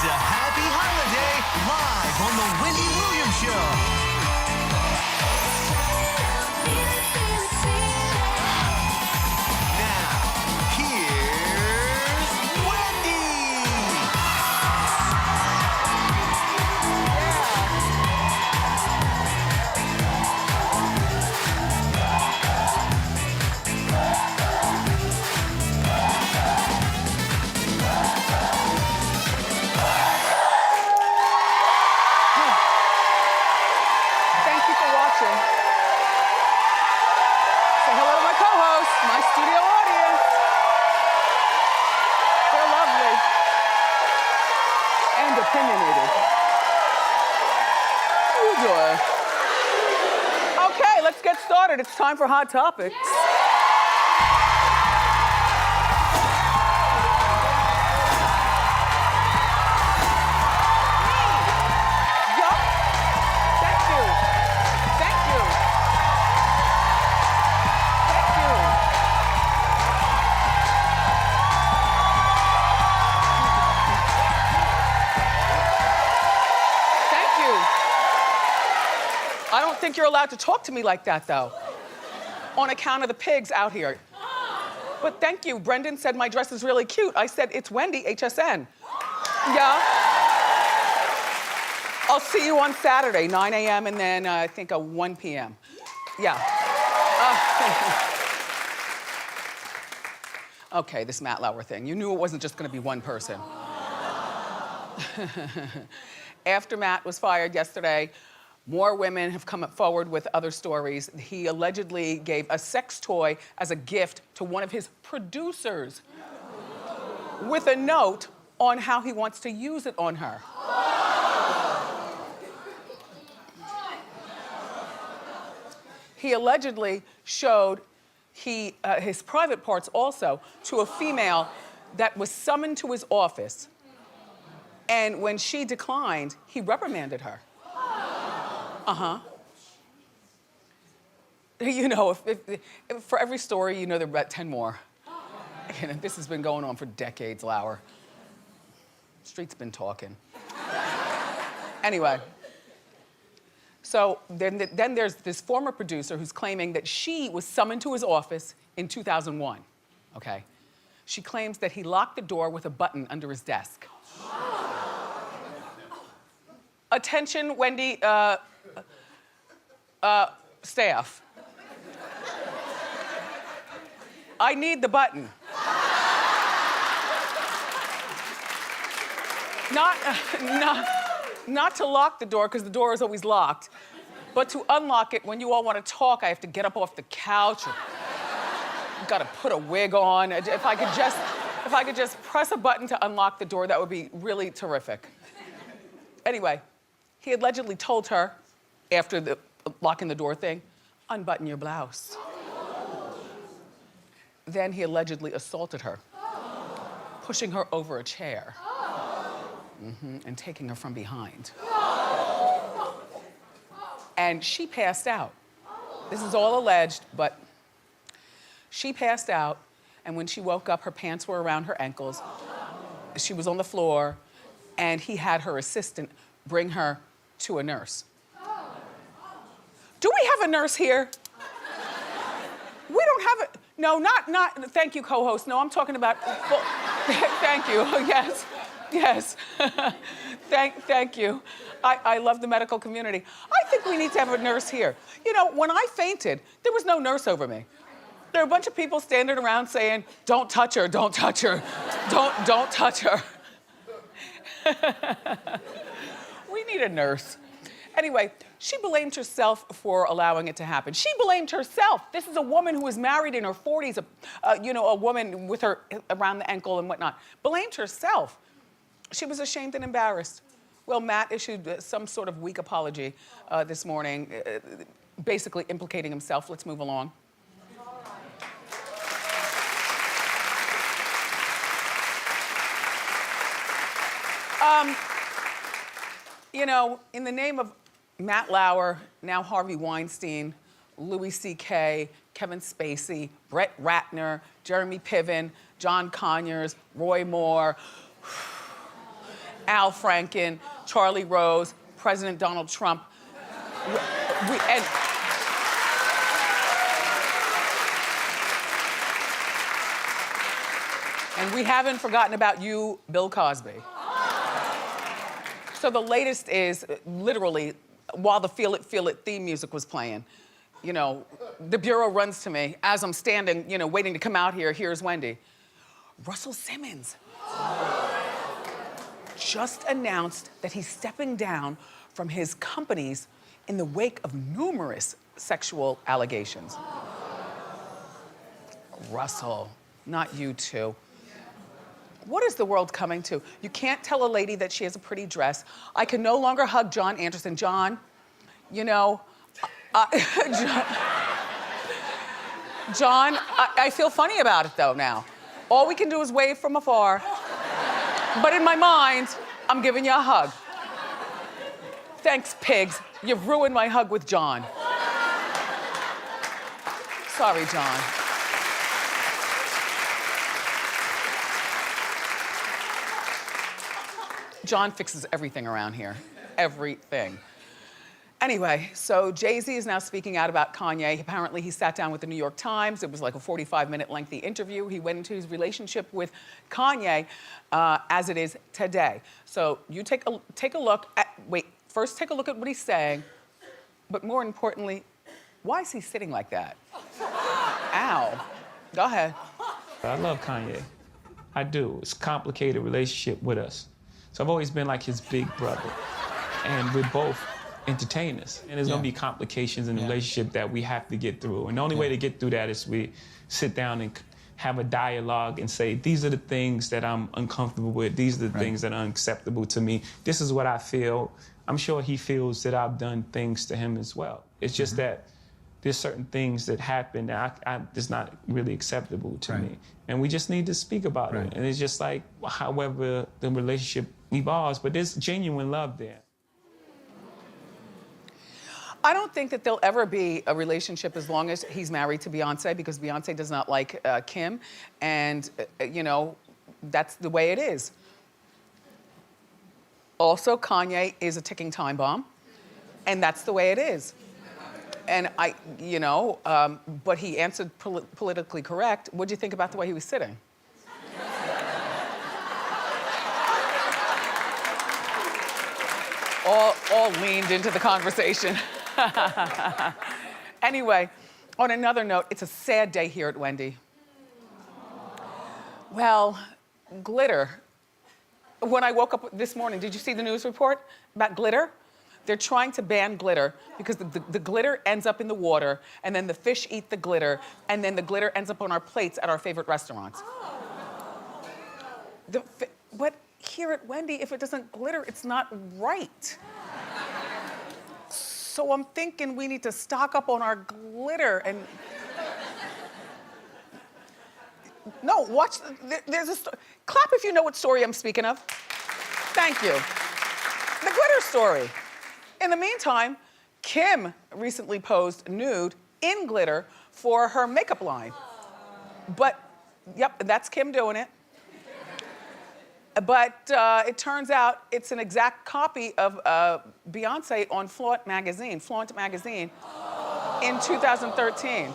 a happy holiday live on the Wendy Williams Show. Okay, let's get started. It's time for Hot Topics. I don't think you're allowed to talk to me like that, though, on account of the pigs out here. But thank you. Brendan said my dress is really cute. I said, it's Wendy, HSN. Yeah? I'll see you on Saturday, 9 a.m. and then I think 1 p.m. Yeah. Okay, this Matt Lauer thing. You knew it wasn't just gonna be one person. After Matt was fired yesterday, more women have come forward with other stories. He allegedly gave a sex toy as a gift to one of his producers with a note on how he wants to use it on her. He allegedly showed his private parts also to a female that was summoned to his office. And when she declined, he reprimanded her. Uh-huh. You know, if for every story, you know there are about 10 more. And this has been going on for decades, Lauer. Street's been talking. Anyway, so then there's this former producer who's claiming that she was summoned to his office in 2001, okay? She claims that he locked the door with a button under his desk. Attention, Wendy, staff. I need the button. Not to lock the door, because the door is always locked, but to unlock it when you all want to talk. I have to get up off the couch. Gotta put a wig on. If I could just press a button to unlock the door, that would be really terrific. Anyway, he allegedly told her, after the locking the door thing, unbutton your blouse. Then he allegedly assaulted her, pushing her over a chair, and taking her from behind. And she passed out. This is all alleged, but she passed out, and when she woke up, her pants were around her ankles. She was on the floor, and he had her assistant bring her to a nurse. Do we have a nurse here? We don't have a, no, not, thank you, co-host. No, I'm talking about, thank you, yes. Thank you. I love the medical community. I think we need to have a nurse here. You know, when I fainted, there was no nurse over me. There were a bunch of people standing around saying, don't touch her, don't touch her, don't touch her. We need a nurse. Anyway, she blamed herself for allowing it to happen. She blamed herself. This is a woman who was married in her 40s, a woman with her around the ankle and whatnot. Blamed herself. She was ashamed and embarrassed. Well, Matt issued some sort of weak apology this morning, basically implicating himself. Let's move along. You know, in the name of Matt Lauer, now Harvey Weinstein, Louis C.K., Kevin Spacey, Brett Ratner, Jeremy Piven, John Conyers, Roy Moore, Al Franken, Charlie Rose, President Donald Trump. And we haven't forgotten about you, Bill Cosby. So the latest is literally while the Feel It theme music was playing, you know, the Bureau runs to me as I'm standing, you know, waiting to come out here. Here's Wendy. Russell Simmons just announced that he's stepping down from his companies in the wake of numerous sexual allegations. Russell, not you two. What is the world coming to? You can't tell a lady that she has a pretty dress. I can no longer hug John Anderson. John, you know, John, I feel funny about it though now. All we can do is wave from afar. But in my mind, I'm giving you a hug. Thanks, pigs. You've ruined my hug with John. Sorry, John. John fixes everything around here. Everything. Anyway, so JayZ is now speaking out about Kanye. Apparently, he sat down with the New York Times. It was like a 45-minute lengthy interview. He went into his relationship with Kanye as it is today. So you take a look at, first take a look at what he's saying, but more importantly, why is he sitting like that? Ow. Go ahead. I love Kanye. I do. It's a complicated relationship with us. So I've always been like his big brother. And we're both entertainers. And there's gonna be complications in the relationship that we have to get through. And the only way to get through that is we sit down and have a dialogue and say, these are the things that I'm uncomfortable with. These are the things that are unacceptable to me. This is what I feel. I'm sure he feels that I've done things to him as well. It's just that there's certain things that happen that it's not really acceptable to me. And we just need to speak about it. And it's just like, however the relationship evolves, but there's genuine love there. I don't think that there'll ever be a relationship as long as he's married to Beyonce, because Beyonce does not like Kim. And, you know, that's the way it is. Also, Kanye is a ticking time bomb. And that's the way it is. And you know, but he answered politically correct. What do you think about the way he was sitting? all leaned into the conversation. Anyway, on another note, it's a sad day here at Wendy. Well, glitter. When I woke up this morning, did you see the news report about glitter? They're trying to ban glitter because the glitter ends up in the water, and then the fish eat the glitter, and then the glitter ends up on our plates at our favorite restaurants. But here at Wendy, if it doesn't glitter, it's not right. So I'm thinking we need to stock up on our glitter and... No, watch, there's a story. Clap if you know what story I'm speaking of. Thank you. The glitter story. In the meantime, Kim recently posed nude in glitter for her makeup line. But, yep, that's Kim doing it. But it turns out it's an exact copy of Beyonce on Flaunt magazine in 2013.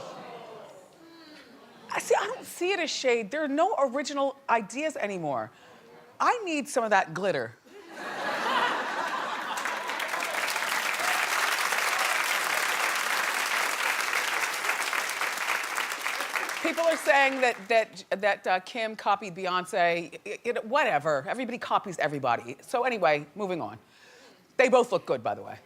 I don't see it as shade. There are no original ideas anymore. I need some of that glitter. People are saying that Kim copied Beyonce. Whatever. Everybody copies everybody. So anyway, moving on. They both look good, by the way.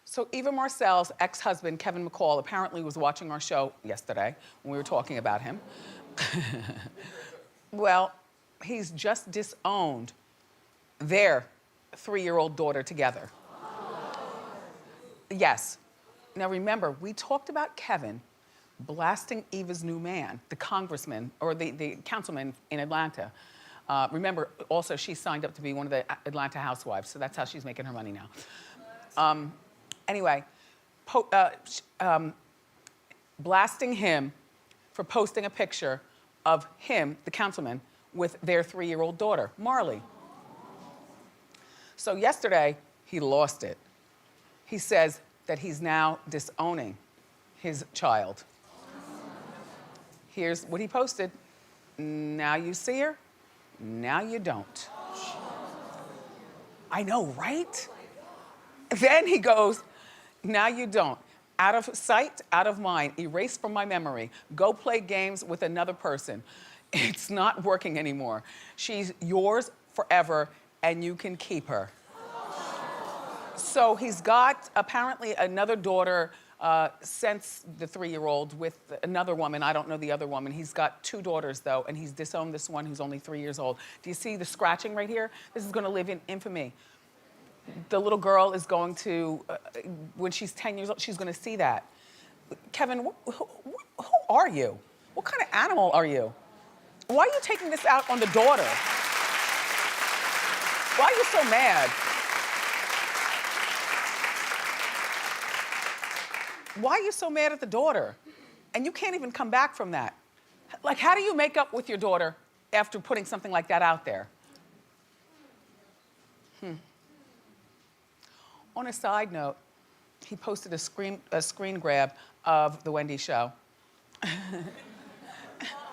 So Eva Marcel's ex-husband, Kevin McCall, apparently was watching our show yesterday when we were talking about him. Well, he's just disowned their 3-year-old daughter together. Yes. Now remember, we talked about Kevin blasting Eva's new man, the congressman, or the councilman in Atlanta. Remember, also, she signed up to be one of the Atlanta housewives, so that's how she's making her money now. Anyway, blasting him for posting a picture of him, the councilman, with their 3-year-old daughter, Marley. So yesterday, he lost it. He says that he's now disowning his child. Here's what he posted. Now you see her, now you don't. I know, right? Then he goes, now you don't. Out of sight, out of mind, erased from my memory. Go play games with another person. It's not working anymore. She's yours forever, and you can keep her. So he's got apparently another daughter since the 3-year-old with another woman. I don't know the other woman. He's got 2 daughters though, and he's disowned this one who's only 3 years old. Do you see the scratching right here? This is gonna live in infamy. The little girl is going to, when she's 10 years old, she's gonna see that. Kevin, who are you? What kind of animal are you? Why are you taking this out on the daughter? Why are you so mad? Why are you so mad at the daughter? And you can't even come back from that. Like, how do you make up with your daughter after putting something like that out there? On a side note, he posted a screen grab of the Wendy show.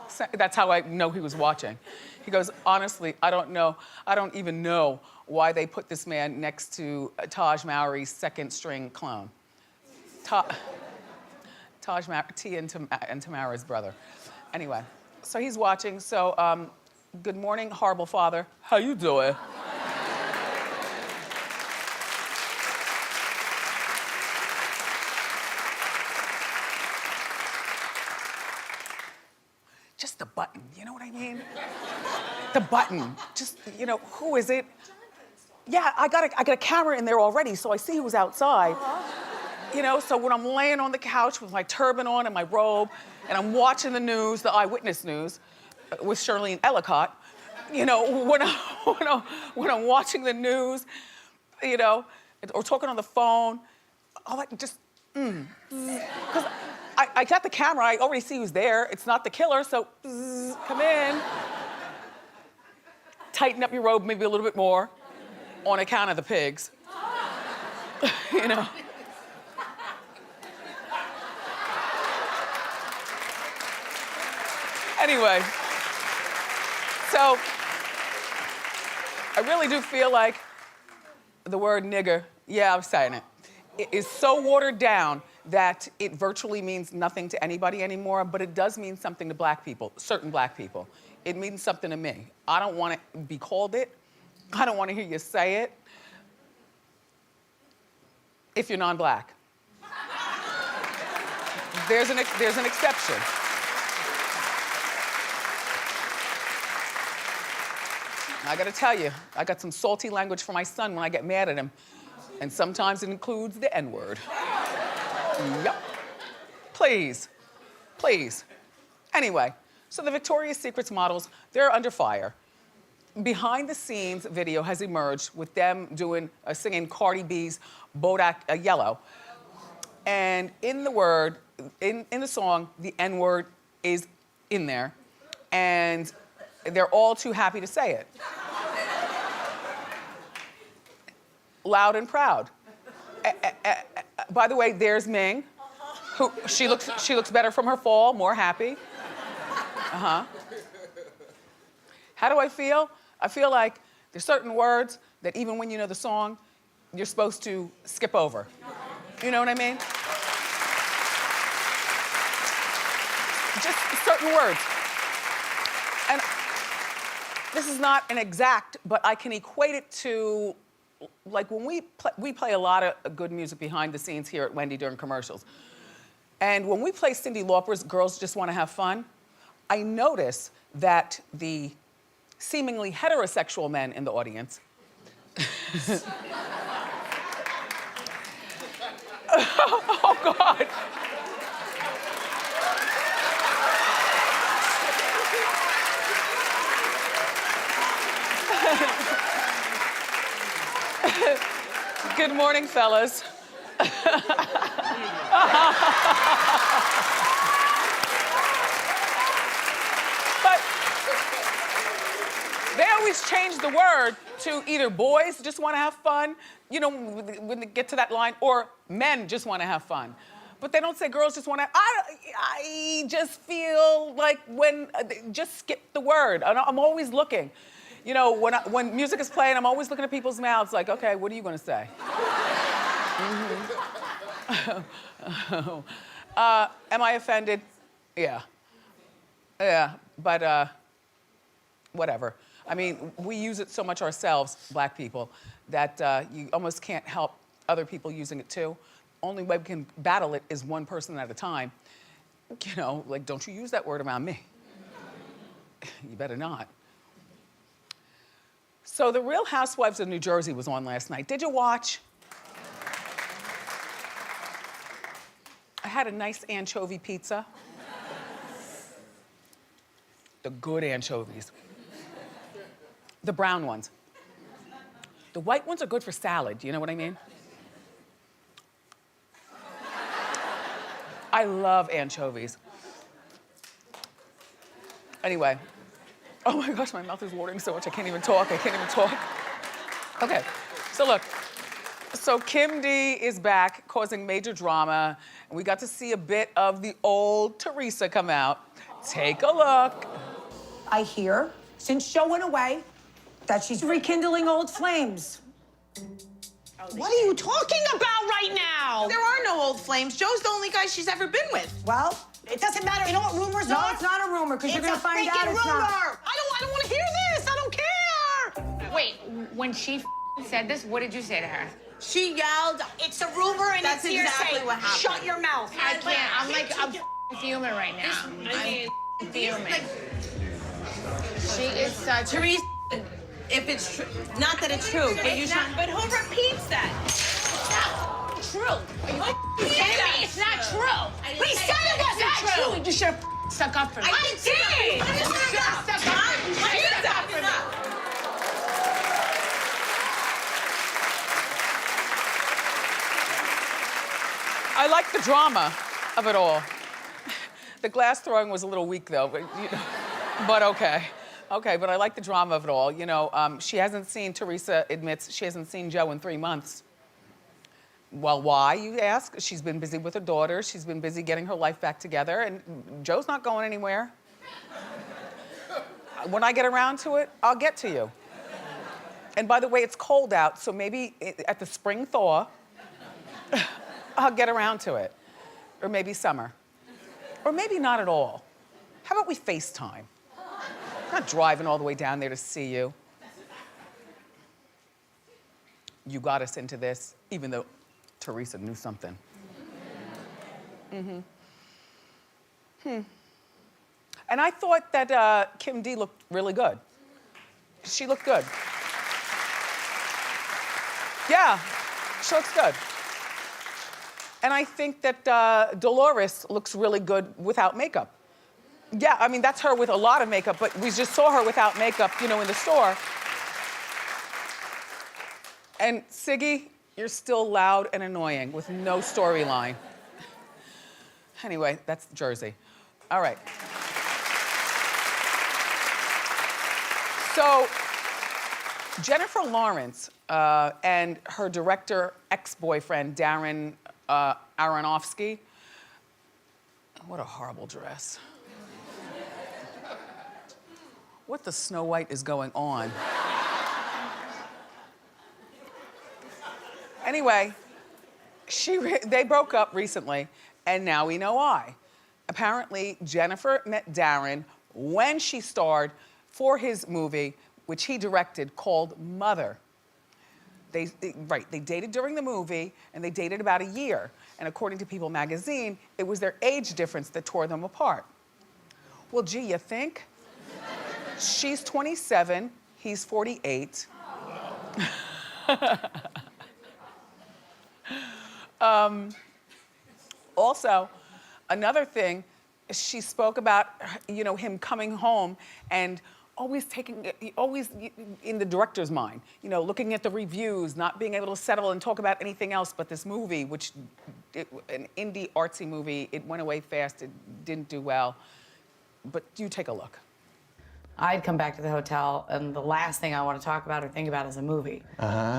So that's how I know he was watching. He goes, honestly, I don't even know why they put this man next to Taj Mowry's second string clone. Taj Mowry, T and Tamara's brother. Anyway, so he's watching. So, good morning, horrible father. How you doing? Just the button, you know what I mean? The button, just, you know, who is it? Yeah, I got a camera in there already, so I see who's outside. You know, so when I'm laying on the couch with my turban on and my robe, and I'm watching the news, the eyewitness news, with Shirlene Ellicott, you know, when I'm watching the news, you know, or talking on the phone, I like just, because I got the camera, I already see who's there. It's not the killer, so come in. Tighten up your robe maybe a little bit more on account of the pigs, you know. Anyway, so I really do feel like the word nigger, yeah, I'm saying it, is so watered down that it virtually means nothing to anybody anymore, but it does mean something to black people, certain black people. It means something to me. I don't want to be called it. I don't want to hear you say it if you're non-black. There's an exception. I gotta tell you, I got some salty language for my son when I get mad at him. And sometimes it includes the N-word. Yep. Please, please. Anyway, so the Victoria's Secret's models, they're under fire. Behind the scenes video has emerged with them singing Cardi B's Bodak Yellow. And in the song, the N-word is in there. And they're all too happy to say it. Loud and proud. By the way, there's Ming, who she looks better from her fall, more happy. How do I feel? I feel like there's certain words that even when you know the song, you're supposed to skip over. You know what I mean? Just certain words. And this is not an exact, but I can equate it to, like when we play a lot of good music behind the scenes here at Wendy during commercials. And when we play Cyndi Lauper's Girls Just Want to Have Fun, I notice that the seemingly heterosexual men in the audience oh God. Good morning, fellas. always change the word to either boys just want to have fun, you know, when they get to that line, or men just want to have fun. But they don't say girls just want to. I just feel like just skip the word. I'm always looking. You know, when music is playing, I'm always looking at people's mouths like, okay, what are you going to say? Am I offended? Yeah. Yeah, but whatever. I mean, we use it so much ourselves, black people, that you almost can't help other people using it too. Only way we can battle it is one person at a time. You know, like, don't you use that word around me. You better not. So The Real Housewives of New Jersey was on last night. Did you watch? I had a nice anchovy pizza. The good anchovies. The brown ones. The white ones are good for salad, you know what I mean? I love anchovies. Anyway, oh my gosh, my mouth is watering so much I can't even talk. Okay, so look. So Kim D is back causing major drama, and we got to see a bit of the old Teresa come out. Take a look. I hear, since Joe went away, that she's rekindling old flames. What are you talking about right now? There are no old flames. Joe's the only guy she's ever been with. Well, it doesn't matter. You know what rumors are? No, it's not a rumor, because you're gonna find out it's rumor. not. I don't want to hear this. I don't care. Wait, when she said this, what did you say to her? She yelled, It's a rumor and That's it's hearsay. exactly what happened. Shut your mouth. I can't. I'm fuming right now. I'm fuming. She is such Teresa, if it's true, not that it's true, but you should. But who repeats that? It's not true. Are you kidding me? It's not true. But he said it wasn't true. You should have stuck up for me. I did. You should have stuck up for me. You should have stuck up for me. I like the drama of it all. The glass throwing was a little weak though, but okay. Okay, but I like the drama of it all. You know, Teresa admits she hasn't seen Joe in 3 months. Well, why, you ask? She's been busy with her daughter. She's been busy getting her life back together, and Joe's not going anywhere. When I get around to it, I'll get to you. And by the way, it's cold out, so maybe at the spring thaw, I'll get around to it. Or maybe summer. Or maybe not at all. How about we FaceTime? I'm not driving all the way down there to see you. You got us into this, even though Teresa knew something. And I thought that Kim D looked really good. She looked good. Yeah, she looks good. And I think that Dolores looks really good without makeup. Yeah, I mean, that's her with a lot of makeup, but we just saw her without makeup, you know, in the store. And Siggy, you're still loud and annoying with no storyline. Anyway, that's Jersey. All right. So, Jennifer Lawrence and her director ex-boyfriend, Darren Aronofsky. What a horrible dress. What the Snow White is going on? Anyway, they broke up recently, and now we know why. Apparently, Jennifer met Darren when she starred for his movie, which he directed, called Mother. They dated during the movie, and they dated about a year. And according to People magazine, it was their age difference that tore them apart. Well, gee, you think? She's 27, he's 48. Also, another thing, she spoke about, you know, him coming home and always in the director's mind, you know, looking at the reviews, not being able to settle and talk about anything else but this movie, which, an indie artsy movie, it went away fast, it didn't do well. But you take a look. I'd come back to the hotel, and the last thing I want to talk about or think about is a movie.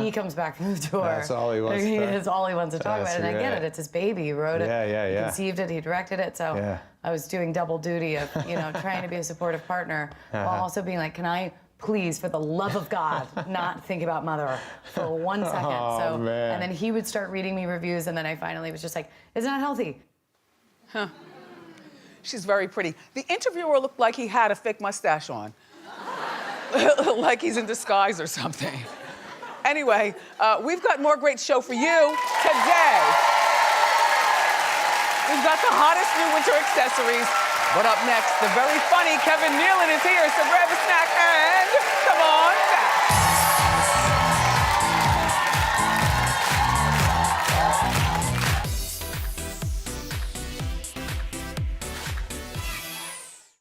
He comes back from the door. That's all he wants to talk. That's all he wants to talk about, and I get it. It's his baby. He wrote it. He conceived it. He directed it. So I was doing double duty of, trying to be a supportive partner while also being like, can I please, for the love of God, not think about Mother for 1 second. And then he would start reading me reviews, and then I finally was just like, it's not healthy. Huh. She's very pretty. The interviewer looked like he had a fake mustache on. Like he's in disguise or something. Anyway, we've got more great show for you today. We've got the hottest new winter accessories. But up next, the very funny Kevin Nealon is here, so grab a snack and come on.